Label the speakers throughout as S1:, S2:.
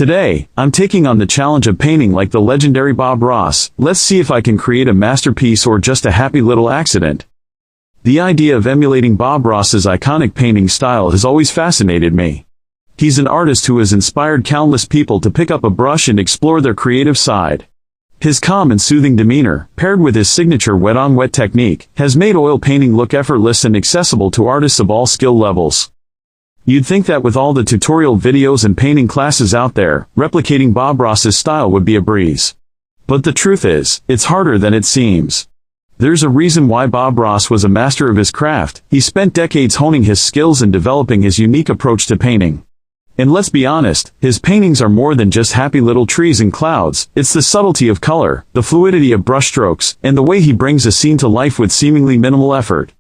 S1: Today, I'm taking on the challenge of painting like the legendary Bob Ross. Let's see if I can create a masterpiece or just a happy little accident. The idea of emulating Bob Ross's iconic painting style has always fascinated me. He's an artist who has inspired countless people to pick up a brush and explore their creative side. His calm and soothing demeanor, paired with his signature wet-on-wet technique, has made oil painting look effortless and accessible to artists of all skill levels. You'd think that with all the tutorial videos and painting classes out there, replicating Bob Ross's style would be a breeze. But the truth is, it's harder than it seems. There's a reason why Bob Ross was a master of his craft. He spent decades honing his skills and developing his unique approach to painting. And let's be honest, his paintings are more than just happy little trees and clouds. It's the subtlety of color, the fluidity of brushstrokes, and the way he brings a scene to life with seemingly minimal effort.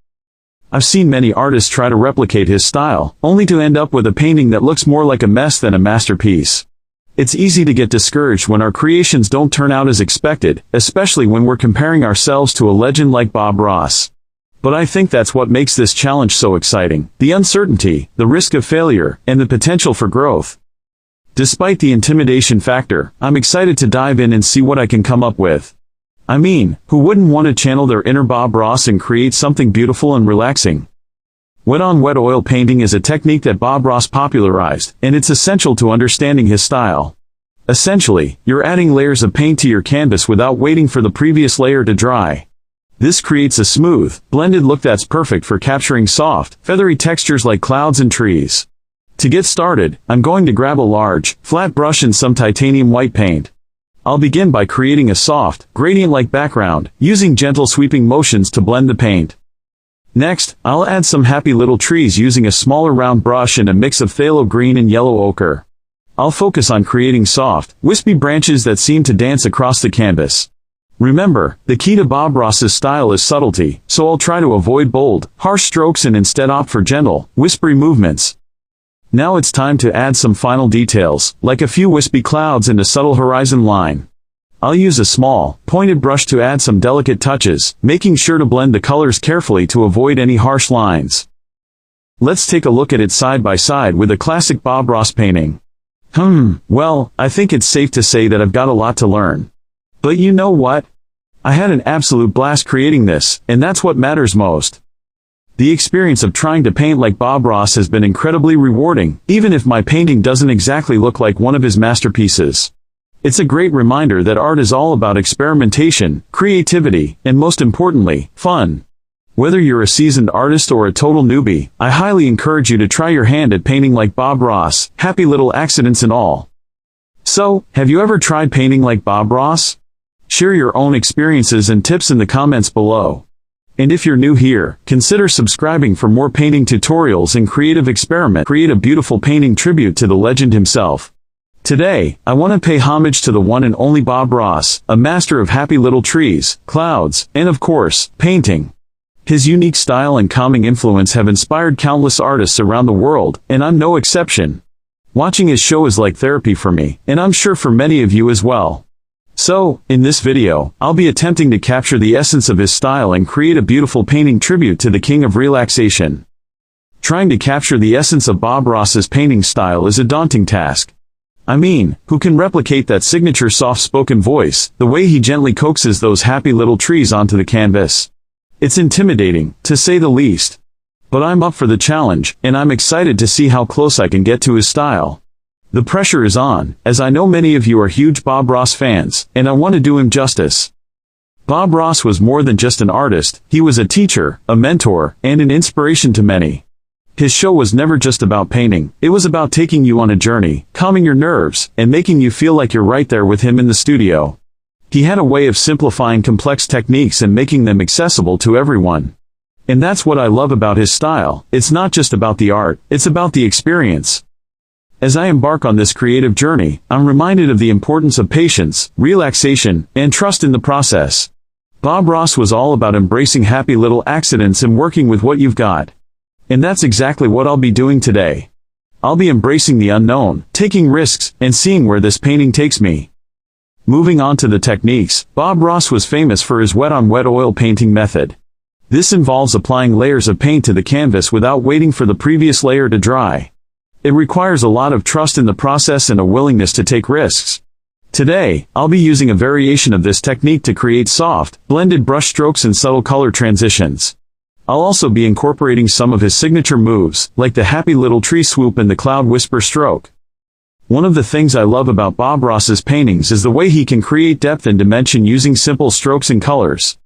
S1: I've seen many artists try to replicate his style, only to end up with a painting that looks more like a mess than a masterpiece. It's easy to get discouraged when our creations don't turn out as expected, especially when we're comparing ourselves to a legend like Bob Ross. But I think that's what makes this challenge so exciting: the uncertainty, the risk of failure, and the potential for growth. Despite the intimidation factor, I'm excited to dive in and see what I can come up with. I mean, who wouldn't want to channel their inner Bob Ross and create something beautiful and relaxing? Wet-on-wet oil painting is a technique that Bob Ross popularized, and it's essential to understanding his style. Essentially, you're adding layers of paint to your canvas without waiting for the previous layer to dry. This creates a smooth, blended look that's perfect for capturing soft, feathery textures like clouds and trees. To get started, I'm going to grab a large, flat brush and some titanium white paint. I'll begin by creating a soft, gradient-like background, using gentle sweeping motions to blend the paint. Next, I'll add some happy little trees using a smaller round brush and a mix of phthalo green and yellow ochre. I'll focus on creating soft, wispy branches that seem to dance across the canvas. Remember, the key to Bob Ross's style is subtlety, so I'll try to avoid bold, harsh strokes and instead opt for gentle, whispery movements. Now it's time to add some final details, like a few wispy clouds and a subtle horizon line. I'll use a small, pointed brush to add some delicate touches, making sure to blend the colors carefully to avoid any harsh lines. Let's take a look at it side by side with a classic Bob Ross painting. Well, I think it's safe to say that I've got a lot to learn. But you know what? I had an absolute blast creating this, and that's what matters most. The experience of trying to paint like Bob Ross has been incredibly rewarding, even if my painting doesn't exactly look like one of his masterpieces. It's a great reminder that art is all about experimentation, creativity, and most importantly, fun. Whether you're a seasoned artist or a total newbie, I highly encourage you to try your hand at painting like Bob Ross, happy little accidents and all. So, have you ever tried painting like Bob Ross? Share your own experiences and tips in the comments below. And if you're new here, consider subscribing for more painting tutorials and creative experiment. Create a beautiful painting tribute to the legend himself. Today, I want to pay homage to the one and only Bob Ross, a master of happy little trees, clouds, and of course, painting. His unique style and calming influence have inspired countless artists around the world, and I'm no exception. Watching his show is like therapy for me, and I'm sure for many of you as well. So, in this video, I'll be attempting to capture the essence of his style and create a beautiful painting tribute to the king of relaxation. Trying to capture the essence of Bob Ross's painting style is a daunting task. I mean, who can replicate that signature soft-spoken voice, the way he gently coaxes those happy little trees onto the canvas? It's intimidating, to say the least. But I'm up for the challenge, and I'm excited to see how close I can get to his style. The pressure is on, as I know many of you are huge Bob Ross fans, and I want to do him justice. Bob Ross was more than just an artist. He was a teacher, a mentor, and an inspiration to many. His show was never just about painting. It was about taking you on a journey, calming your nerves, and making you feel like you're right there with him in the studio. He had a way of simplifying complex techniques and making them accessible to everyone. And that's what I love about his style. It's not just about the art, it's about the experience. As I embark on this creative journey, I'm reminded of the importance of patience, relaxation, and trust in the process. Bob Ross was all about embracing happy little accidents and working with what you've got. And that's exactly what I'll be doing today. I'll be embracing the unknown, taking risks, and seeing where this painting takes me. Moving on to the techniques, Bob Ross was famous for his wet-on-wet oil painting method. This involves applying layers of paint to the canvas without waiting for the previous layer to dry. It requires a lot of trust in the process and a willingness to take risks. Today, I'll be using a variation of this technique to create soft, blended brush strokes and subtle color transitions. I'll also be incorporating some of his signature moves, like the happy little tree swoop and the cloud whisper stroke. One of the things I love about Bob Ross's paintings is the way he can create depth and dimension using simple strokes and colors.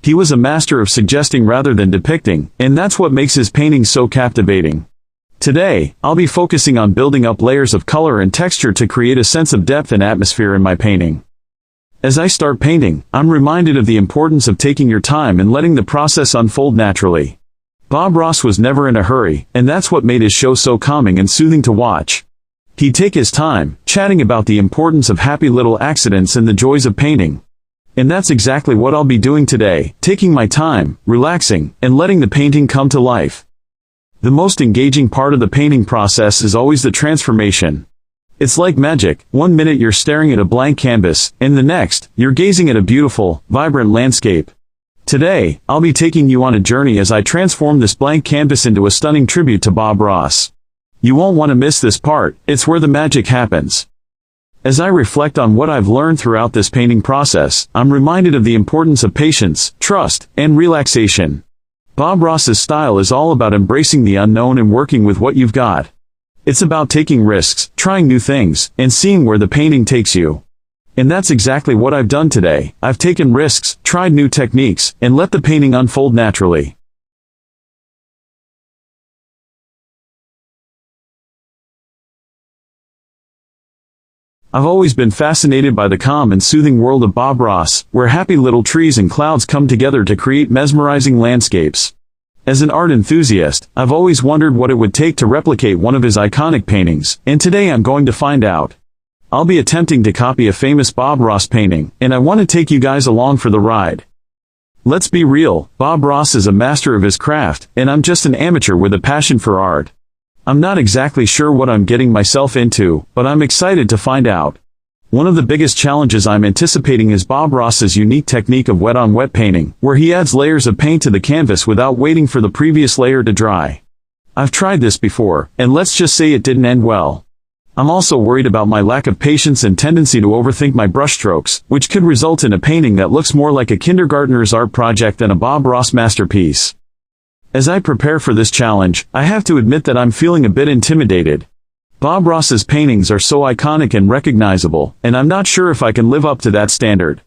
S1: He was a master of suggesting rather than depicting, and that's what makes his paintings so captivating. Today, I'll be focusing on building up layers of color and texture to create a sense of depth and atmosphere in my painting. As I start painting, I'm reminded of the importance of taking your time and letting the process unfold naturally. Bob Ross was never in a hurry, and that's what made his show so calming and soothing to watch. He'd take his time, chatting about the importance of happy little accidents and the joys of painting. And that's exactly what I'll be doing today, taking my time, relaxing, and letting the painting come to life. The most engaging part of the painting process is always the transformation. It's like magic. One minute you're staring at a blank canvas, and the next, you're gazing at a beautiful, vibrant landscape. Today, I'll be taking you on a journey as I transform this blank canvas into a stunning tribute to Bob Ross. You won't want to miss this part, it's where the magic happens. As I reflect on what I've learned throughout this painting process, I'm reminded of the importance of patience, trust, and relaxation. Bob Ross's style is all about embracing the unknown and working with what you've got. It's about taking risks, trying new things, and seeing where the painting takes you. And that's exactly what I've done today. I've taken risks, tried new techniques, and let the painting unfold naturally. I've always been fascinated by the calm and soothing world of Bob Ross, where happy little trees and clouds come together to create mesmerizing landscapes. As an art enthusiast, I've always wondered what it would take to replicate one of his iconic paintings, and today I'm going to find out. I'll be attempting to copy a famous Bob Ross painting, and I want to take you guys along for the ride. Let's be real, Bob Ross is a master of his craft, and I'm just an amateur with a passion for art. I'm not exactly sure what I'm getting myself into, but I'm excited to find out. One of the biggest challenges I'm anticipating is Bob Ross's unique technique of wet-on-wet painting, where he adds layers of paint to the canvas without waiting for the previous layer to dry. I've tried this before, and let's just say it didn't end well. I'm also worried about my lack of patience and tendency to overthink my brushstrokes, which could result in a painting that looks more like a kindergartner's art project than a Bob Ross masterpiece. As I prepare for this challenge, I have to admit that I'm feeling a bit intimidated. Bob Ross's paintings are so iconic and recognizable, and I'm not sure if I can live up to that standard.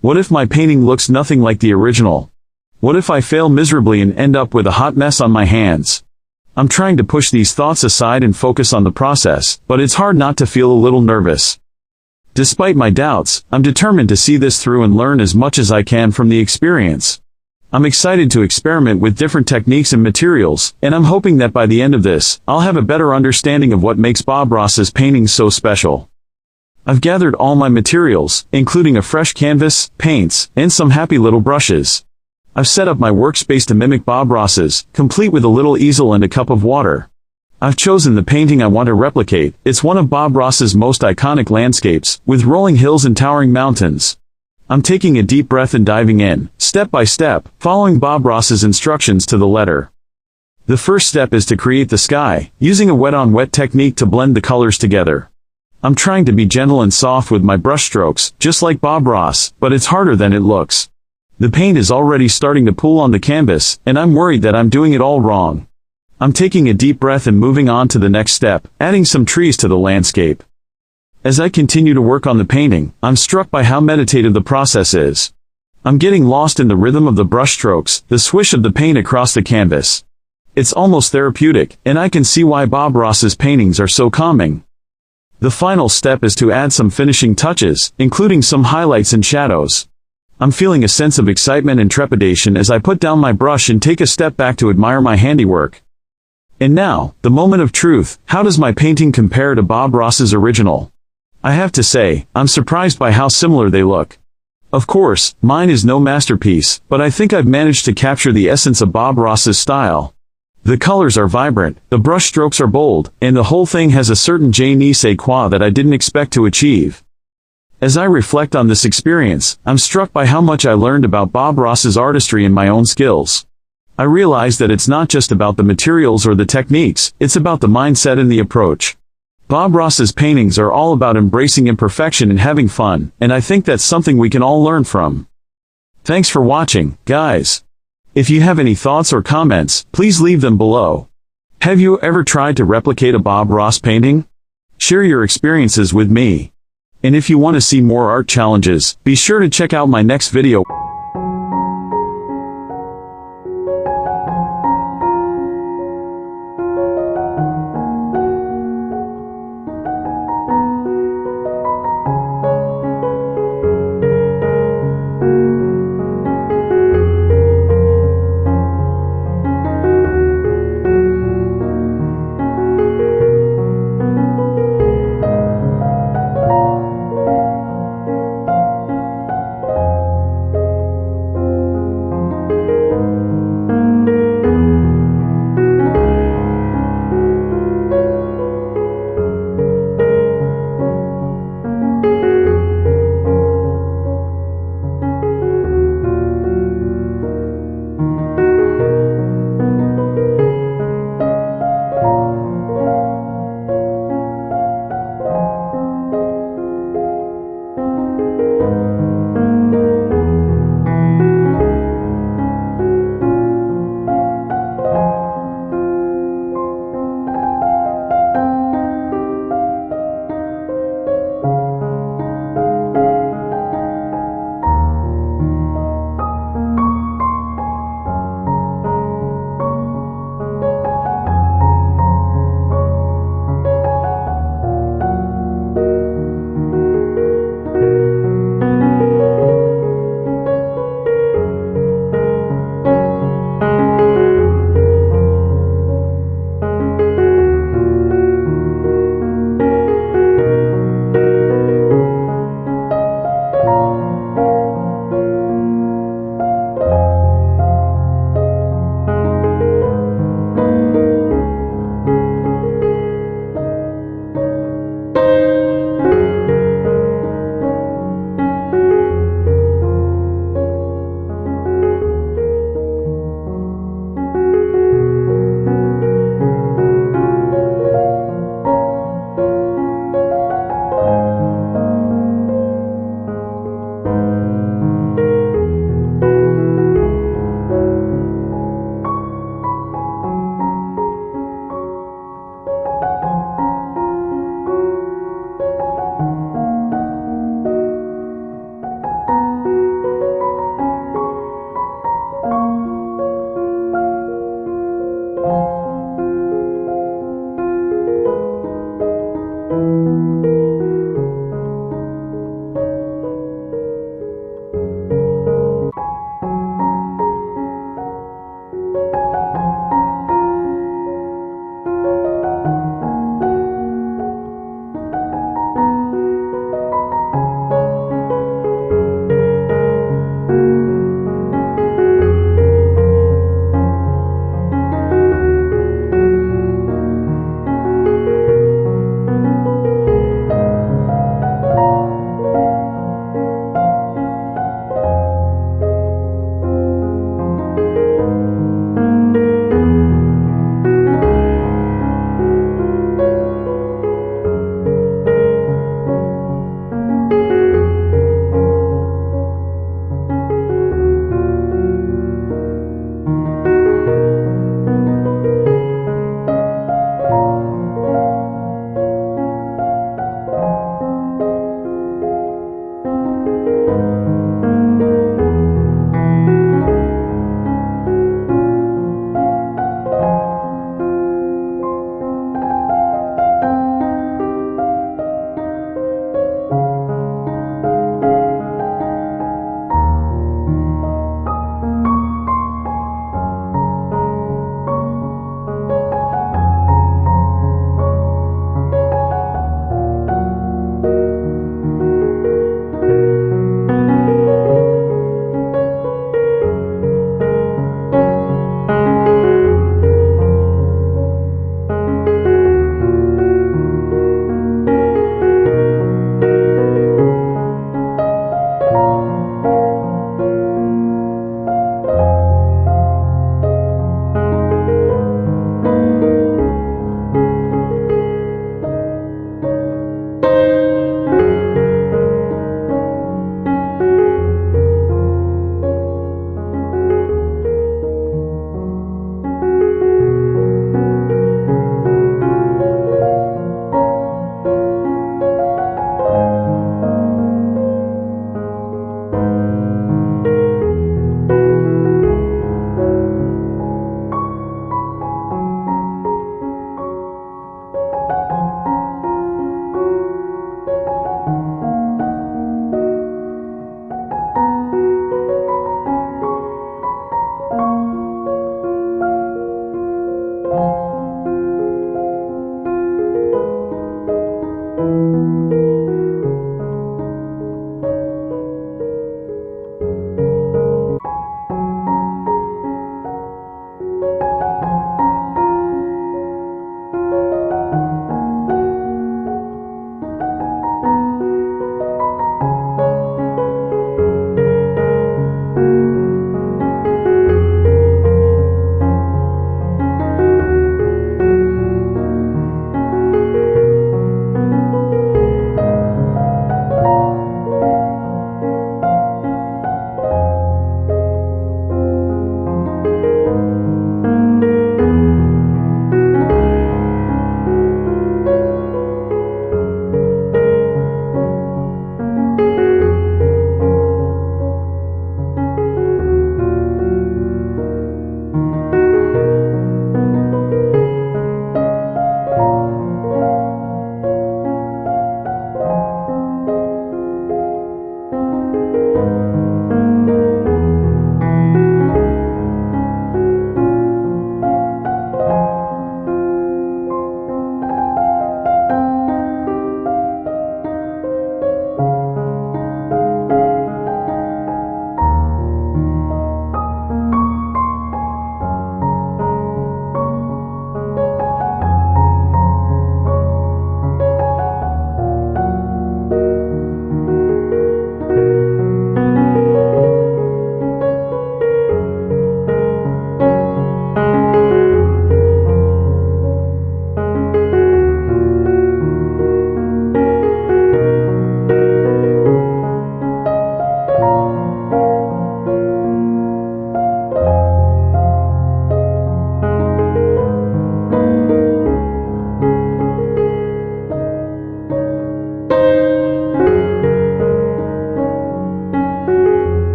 S1: What if my painting looks nothing like the original? What if I fail miserably and end up with a hot mess on my hands? I'm trying to push these thoughts aside and focus on the process, but it's hard not to feel a little nervous. Despite my doubts, I'm determined to see this through and learn as much as I can from the experience. I'm excited to experiment with different techniques and materials, and I'm hoping that by the end of this, I'll have a better understanding of what makes Bob Ross's paintings so special. I've gathered all my materials, including a fresh canvas, paints, and some happy little brushes. I've set up my workspace to mimic Bob Ross's, complete with a little easel and a cup of water. I've chosen the painting I want to replicate. It's one of Bob Ross's most iconic landscapes, with rolling hills and towering mountains. I'm taking a deep breath and diving in, step by step, following Bob Ross's instructions to the letter. The first step is to create the sky, using a wet-on-wet technique to blend the colors together. I'm trying to be gentle and soft with my brushstrokes, just like Bob Ross, but it's harder than it looks. The paint is already starting to pool on the canvas, and I'm worried that I'm doing it all wrong. I'm taking a deep breath and moving on to the next step, adding some trees to the landscape. As I continue to work on the painting, I'm struck by how meditative the process is. I'm getting lost in the rhythm of the brushstrokes, the swish of the paint across the canvas. It's almost therapeutic, and I can see why Bob Ross's paintings are so calming. The final step is to add some finishing touches, including some highlights and shadows. I'm feeling a sense of excitement and trepidation as I put down my brush and take a step back to admire my handiwork. And now, the moment of truth. How does my painting compare to Bob Ross's original? I have to say, I'm surprised by how similar they look. Of course, mine is no masterpiece, but I think I've managed to capture the essence of Bob Ross's style. The colors are vibrant, the brush strokes are bold, and the whole thing has a certain je ne sais quoi that I didn't expect to achieve. As I reflect on this experience, I'm struck by how much I learned about Bob Ross's artistry and my own skills. I realized that it's not just about the materials or the techniques, it's about the mindset and the approach. Bob Ross's paintings are all about embracing imperfection and having fun, and I think that's something we can all learn from. Thanks for watching, guys. If you have any thoughts or comments, please leave them below. Have you ever tried to replicate a Bob Ross painting? Share your experiences with me. And if you want to see more art challenges, be sure to check out my next video.